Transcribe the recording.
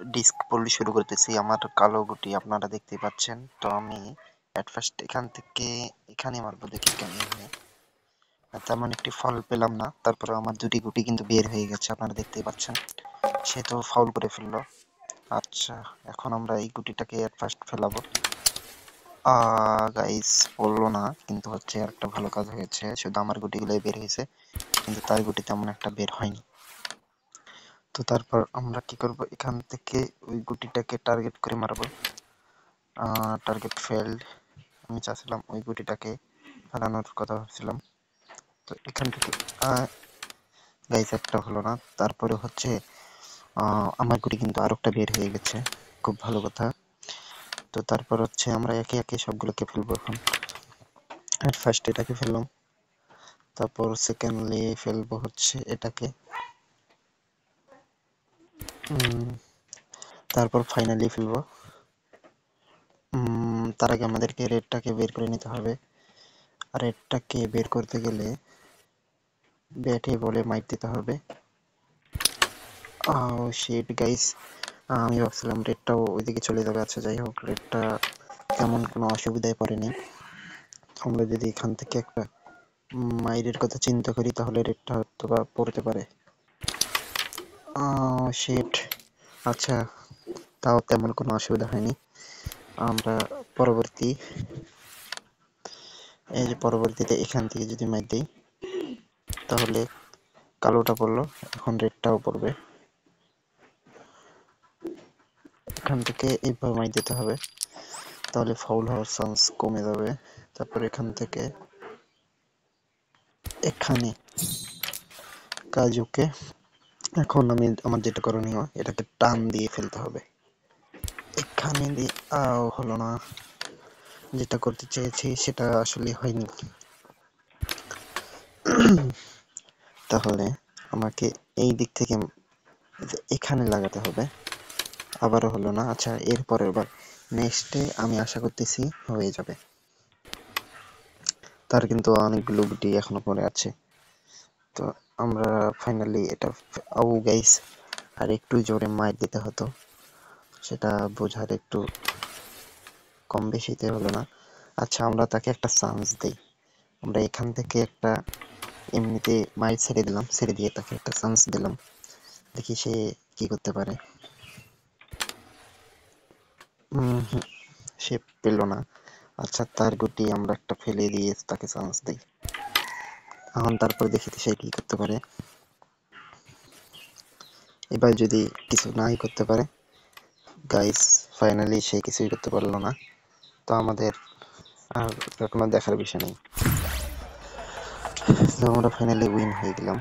Disk পড়লে শুরু করতেছি। আমার কালো গুটি আপনারা দেখতেই পাচ্ছেন। তো আমি এট ফার্স্ট এখান থেকে এখানে মারবো, দেখি কেমন হয়। তেমন একটি ফল পেলাম না, তারপরে আমার দুটি গুটি কিন্তু বের হয়ে গেছে, আপনারা দেখতেই পাচ্ছেন। সে তো ফাউল করে ফেললো। আচ্ছা, এখন আমরা এই গুটিটাকে এট ফার্স্ট ফেলাবো। গাইস, পড়লো না, কিন্তু হচ্ছে একটা ভালো কাজ হয়েছে, শুধু আমার গুটিগুলোই বের হয়েছে, কিন্তু তার গুটি তেমন একটা বের হয়নি। তো তারপর আমরা কি করব, এখান থেকে ওই গুটিটাকে টার্গেট করে মারবো। Target failed. আমি চাচ্ছিলাম ওই গুটিটাকে ফেলানোর কথা ভাবছিলাম। তো এখান থেকে গাইস একটা হলো না, তারপরে হচ্ছে আমার গুটি কিন্তু আরেকটা বের হয়ে গেছে, খুব ভালো কথা। তো তারপর হচ্ছে আমরা একে একে সবগুলোকে ফেলবো এখন। ফার্স্ট এটাকে ফেললাম, তারপর সেকেন্ডলি ফেলবো হচ্ছে এটাকে, তারপর ফাইনালি ফেলবো। তার আগে আমাদেরকে রেডটাকে বের করে নিতে হবে। আর রেডটাকে বের করতে গেলে ব্যাটে বলে মাইট দিতে হবে। শিট গাইস, আমি ভাবছিলাম রেডটাও ওইদিকে চলে যাবে। আচ্ছা যাই হোক, রেডটা তেমন কোনো অসুবিধায় পড়েনি। আমরা যদি এখান থেকে একটা মাইরের কথা চিন্তা করি তাহলে রেডটা হয়তো বা পড়তে পারে। শিট, আচ্ছা তাও তেমন কোনো অসুবিধা হয়নি। আমরা পরবর্তীতে এখান থেকে যদি মাইর দিই তাহলে কালোটা পড়লো, এখন রেডটাও পড়বে। এখান থেকে এইভাবে মাইর দিতে হবে, তাহলে ফাউল হওয়ার চান্স কমে যাবে। তারপর এখান থেকে এখানে কাজুকে, এখন আমার যেটা করণীয়, এটাকে টান দিয়ে ফেলতে হবে। এখানে দিয়ে হলো না, যেটা করতে চেয়েছি সেটা আসলে হয়নি। তাহলে আমাকে এই দিক থেকে এখানে লাগাতে হবে, আবারও হলো না। আচ্ছা, এরপরের বার নেক্সটে আমি আশা করতেছি হয়ে যাবে। তার কিন্তু অনেকগুলো গুটি এখনো পড়ে আছে। তো আমরা ফাইনালি এটা গাইস, আর একটু জোরে মাইর দিতে হতো, সেটা বোঝার একটু কম বেশিতে হলো না। আচ্ছা, আমরা তাকে একটা চান্স দেই। আমরা এখান থেকে একটা এমনিতে মাইর ছেড়ে দিলাম, ছেড়ে দিয়ে তাকে একটা চান্স দিলাম, দেখি সে কি করতে পারে। সে পেল না। আচ্ছা, তার গুটি আমরা একটা ফেলে দিয়ে তাকে চান্স দিই। এখন তারপর দেখি সে কি করতে পারে। এবার যদি কিছু নাই করতে পারে গাইস, ফাইনালি সে কিছুই করতে পারলো না। তো আমাদের আর কোনো দেখার বিষয় নেই। তো আমরা ফাইনালি উইন হয়ে গেলাম।